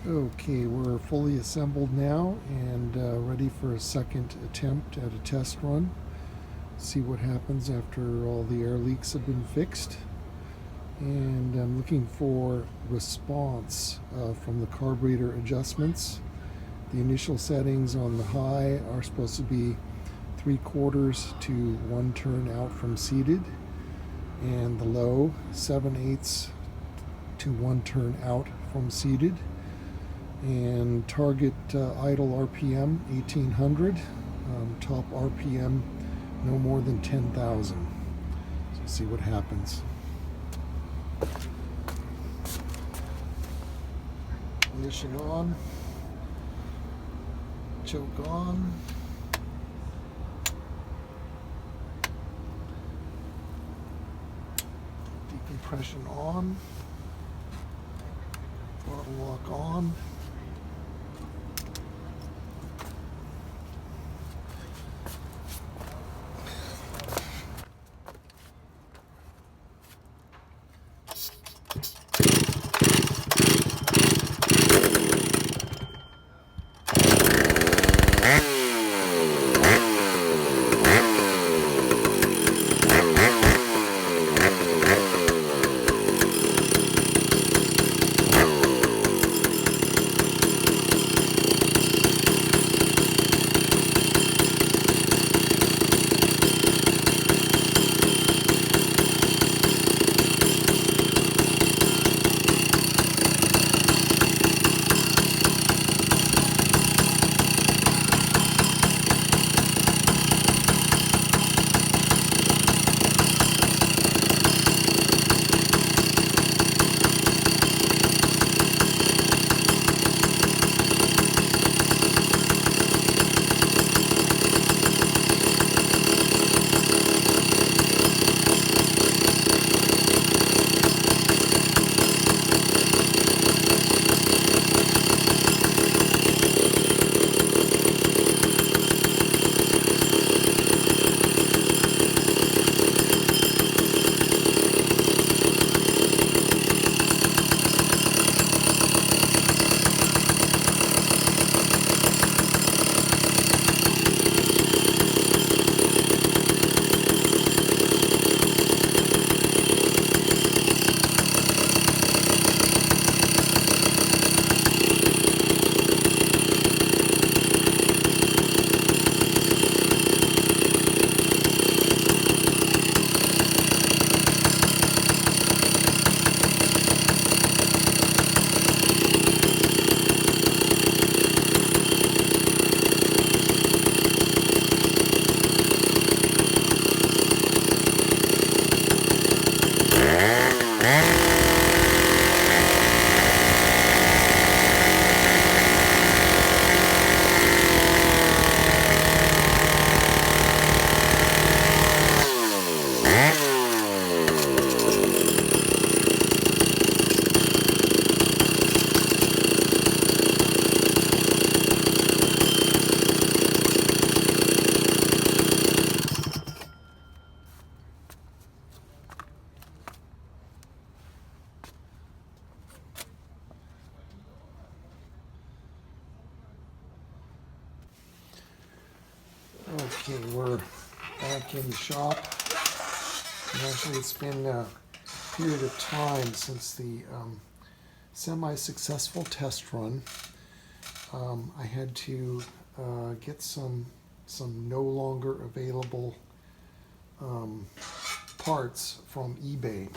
Okay, we're fully assembled now and ready for a second attempt at a test run. See what happens after all the air leaks have been fixed. And I'm looking for response from the carburetor adjustments. The initial settings on the high are supposed to be 3/4 to 1 turn out from seated, and the low 7/8 to 1 turn out from seated. And target idle RPM 1800, top RPM no more than 10,000. So see what happens. Ignition on, choke on, decompression on, throttle lock on. Okay, we're back in the shop. And actually, it's been a period of time since the semi-successful test run. I had to get some no longer available parts from eBay.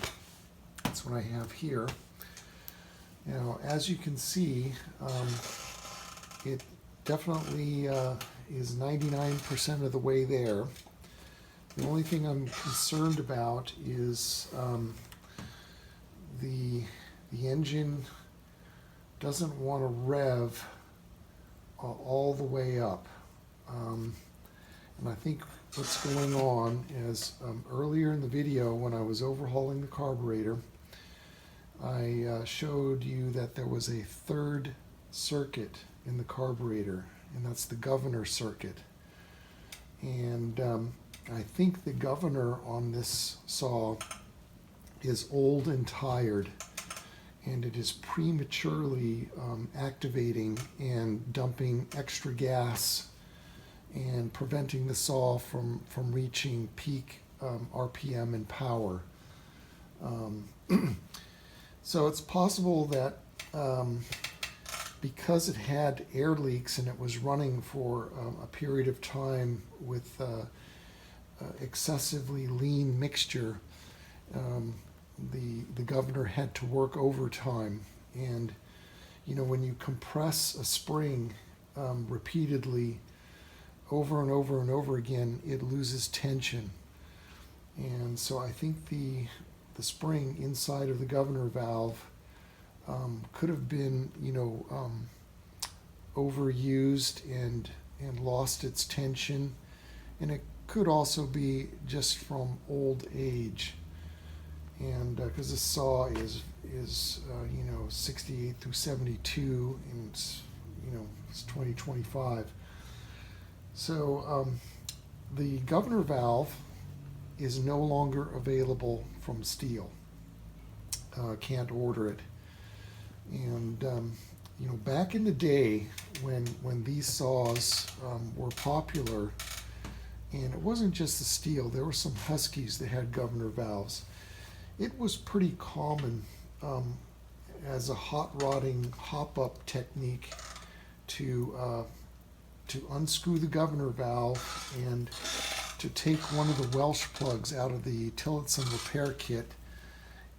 That's what I have here. Now, as you can see, it definitely is 99% of the way there. The only thing I'm concerned about is the engine doesn't want to rev all the way up. And I think what's going on is earlier in the video when I was overhauling the carburetor, I showed you that there was a third circuit in the carburetor, and that's the governor circuit. And I think the governor on this saw is old and tired, and it is prematurely activating and dumping extra gas and preventing the saw from reaching peak RPM and power. So it's possible that because it had air leaks and it was running for a period of time with excessively lean mixture, the governor had to work overtime. And when you compress a spring repeatedly over and over and over again, it loses tension. And so I think the spring inside of the governor valve could have been overused and lost its tension, and it could also be just from old age. And because this saw is 68 through 72, and it's 2025. So the governor valve is no longer available from Stihl. Can't order it. And back in the day when these saws were popular, and it wasn't just the Stihl, there were some Huskies that had governor valves. It was pretty common as a hot rodding hop-up technique to unscrew the governor valve and to take one of the Welsh plugs out of the Tillotson repair kit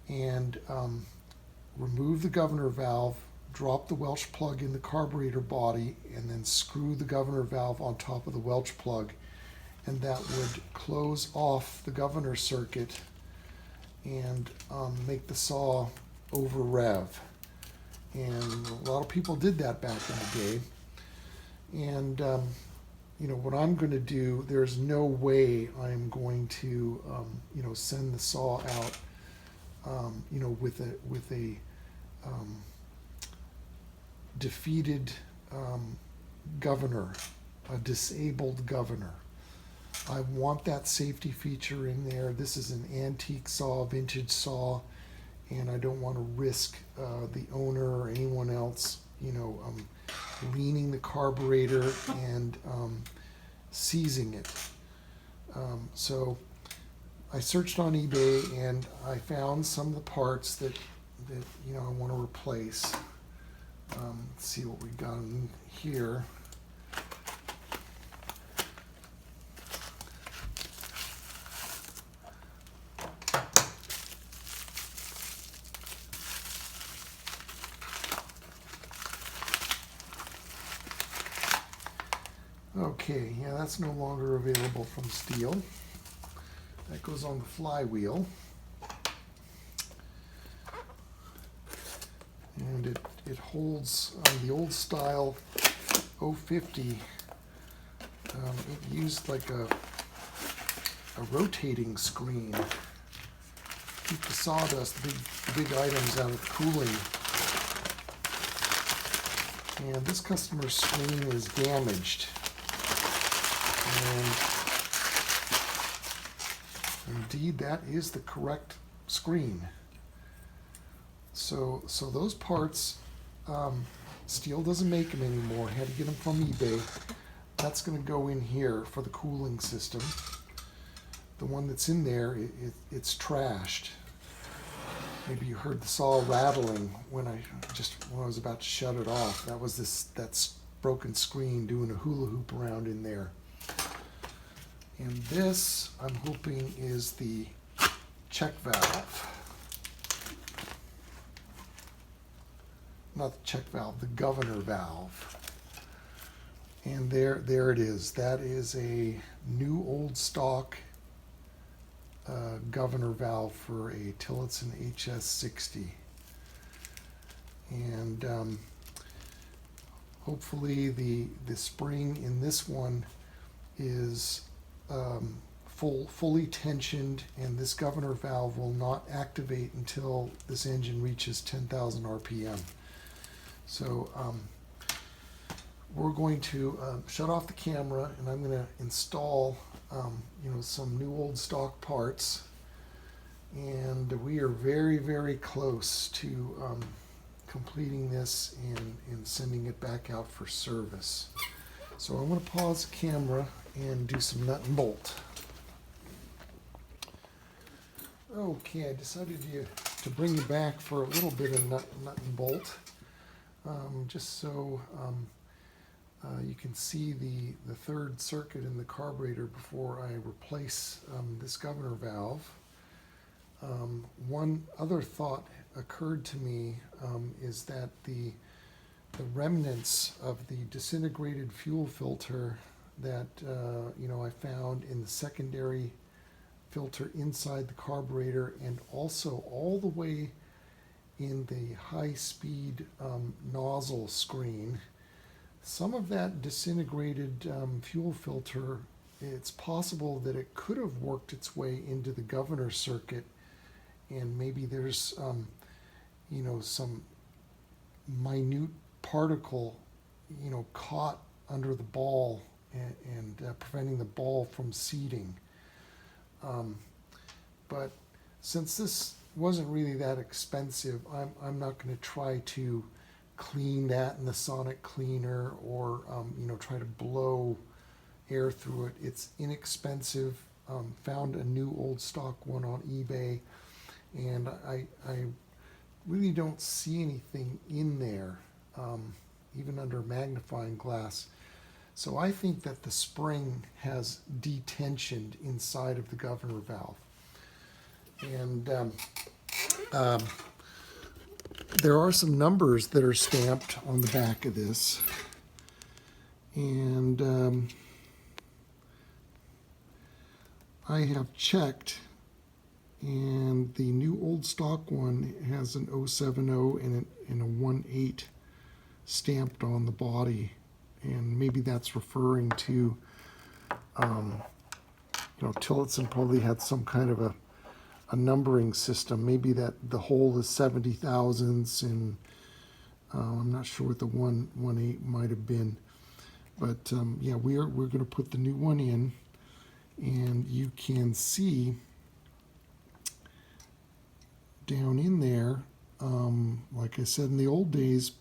and remove the governor valve, drop the Welsh plug in the carburetor body, and then screw the governor valve on top of the Welsh plug, and that would close off the governor circuit and make the saw over rev. And a lot of people did that back in the day. And what I'm going to do, there's no way I'm going to send the saw out with a defeated governor, a disabled governor. I want that safety feature in there. This is an antique saw, vintage saw, and I don't want to risk the owner or anyone else, leaning the carburetor and seizing it. So I searched on eBay and I found some of the parts that I want to replace. Let's see what we got in here. Okay, yeah, that's no longer available from Stihl. That goes on the flywheel. And it holds the old style 050. It used like a rotating screen to keep the sawdust, the big items out of the cooling. And this customer's screen is damaged. And indeed, that is the correct screen. So those parts, Stihl doesn't make them anymore. Had to get them from eBay. That's going to go in here for the cooling system. The one that's in there, it's trashed. Maybe you heard the saw rattling when I was about to shut it off. That was that broken screen doing a hula hoop around in there. And this, I'm hoping, is the check valve. Not the check valve, the governor valve. And there it is. That is a new old stock governor valve for a Tillotson HS60. And hopefully the spring in this one is fully tensioned, and this governor valve will not activate until this engine reaches 10,000 RPM. So we're going to shut off the camera, and I'm going to install some new old stock parts And we are very, very close to completing this and sending it back out for service. So I'm going to pause the camera and do some nut and bolt. Okay, I decided to bring you back for a little bit of nut and bolt, just so you can see the third circuit in the carburetor before I replace this governor valve. One other thought occurred to me is that the remnants of the disintegrated fuel filter that I found in the secondary filter inside the carburetor, and also all the way in the high-speed nozzle screen. Some of that disintegrated fuel filter, it's possible that it could have worked its way into the governor circuit, and maybe there's some minute particle caught under the ball and preventing the ball from seating. But since this wasn't really that expensive, I'm not going to try to clean that in the sonic cleaner or try to blow air through it. It's inexpensive. Found a new old stock one on eBay, and I really don't see anything in there, even under magnifying glass. So I think that the spring has detensioned inside of the governor valve. And there are some numbers that are stamped on the back of this. And I have checked, and the new old stock one has an 070 and a 18 stamped on the body. And maybe that's referring to, Tillotson probably had some kind of a numbering system. Maybe that the hole is 70 thousandths, and I'm not sure what the 118 might have been. But yeah, we're going to put the new one in, and you can see down in there, like I said, in the old days,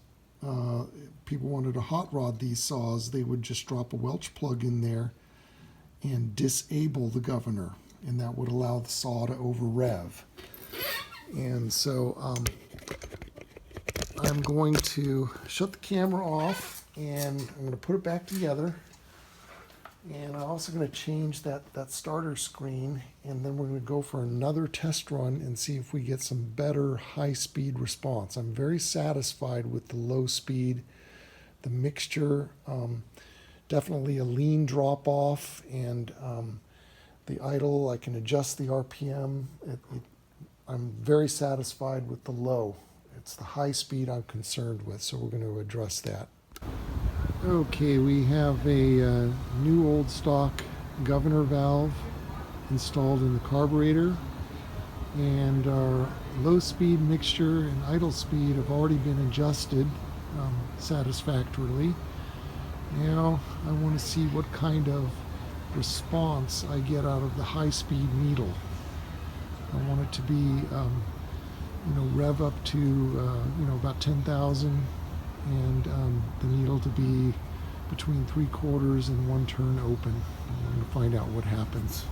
people wanted to hot rod these saws, they would just drop a Welch plug in there and disable the governor, and that would allow the saw to over rev. And so I'm going to shut the camera off, and I'm going to put it back together, and I'm also going to change that starter screen, and then we're going to go for another test run and see if we get some better high-speed response. I'm very satisfied with the low speed, the mixture, definitely a lean drop-off, and the idle, I can adjust the RPM. I'm very satisfied with the low. It's the high speed I'm concerned with, so we're going to address that. Okay, we have a new old stock governor valve installed in the carburetor, and our low speed mixture and idle speed have already been adjusted satisfactorily. Now I want to see what kind of response I get out of the high speed needle. I want it to be rev up to about 10,000, and the needle to be between 3/4 and 1 turn open. I'm going to find out what happens.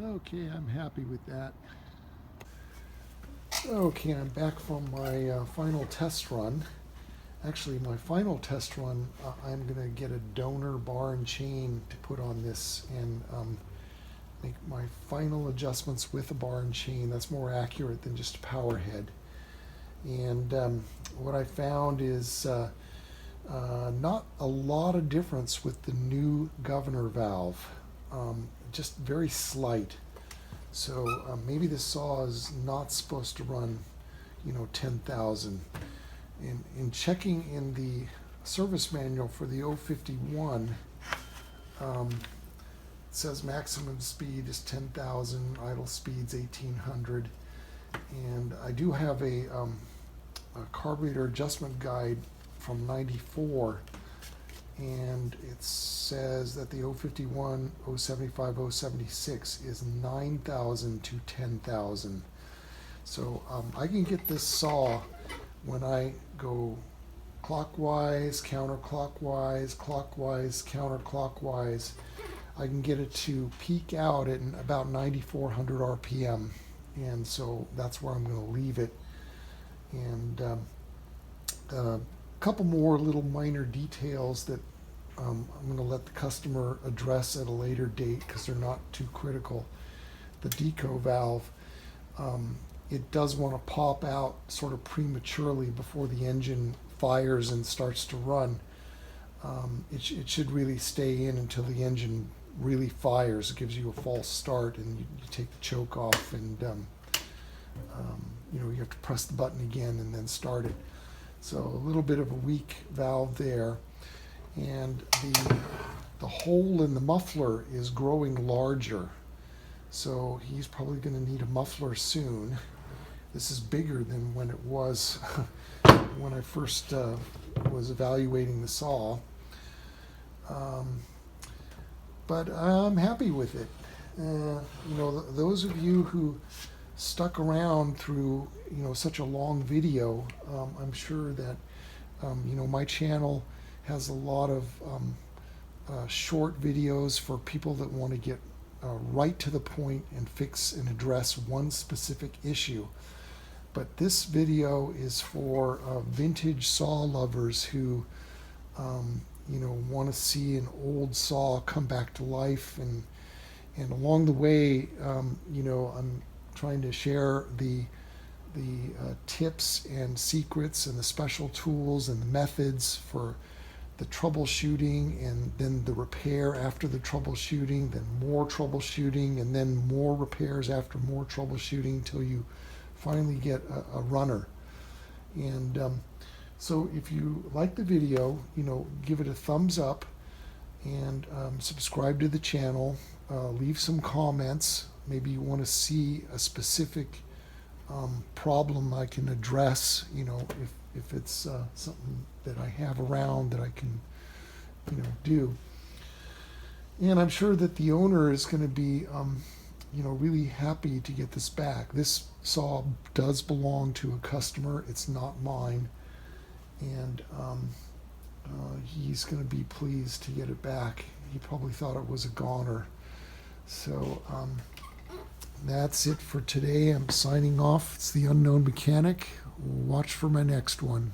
Okay, I'm happy with that. Okay, I'm back from my final test run. Actually, my final test run, I'm going to get a donor bar and chain to put on this and make my final adjustments with a bar and chain. That's more accurate than just a power head. And what I found is not a lot of difference with the new governor valve, just very slight. So maybe the saw is not supposed to run, 10,000. In checking in the service manual for the 051, it says maximum speed is 10,000, idle speed's 1,800. And I do have a carburetor adjustment guide from '94, and it says that the 051, 075, 076 is 9,000 to 10,000. So I can get this saw when I go clockwise, counterclockwise, clockwise, counterclockwise. I can get it to peak out at about 9,400 RPM, and so that's where I'm going to leave it. And a couple more little minor details that I'm going to let the customer address at a later date because they're not too critical. The deco valve, it does want to pop out sort of prematurely before the engine fires and starts to run. It should really stay in until the engine really fires. It gives you a false start, and you take the choke off, and you have to press the button again and then start it. So a little bit of a weak valve there, and the hole in the muffler is growing larger. So he's probably going to need a muffler soon. This is bigger than when it was when I first was evaluating the saw. But I'm happy with it. Those of you who stuck around through such a long video, I'm sure that my channel has a lot of short videos for people that want to get right to the point and fix and address one specific issue. But this video is for vintage saw lovers who want to see an old saw come back to life, and along the way I'm trying to share the tips and secrets and the special tools and the methods for the troubleshooting, and then the repair after the troubleshooting, then more troubleshooting, and then more repairs after more troubleshooting until you finally get a runner. And so if you like the video, give it a thumbs up and subscribe to the channel. leave some comments. Maybe you want to see a specific problem I can address. If it's something that I have around that I can, do. And I'm sure that the owner is going to be, really happy to get this back. This saw does belong to a customer. It's not mine. And he's going to be pleased to get it back. He probably thought it was a goner. So that's it for today. I'm signing off. It's the Unknown Mechanic. Watch for my next one.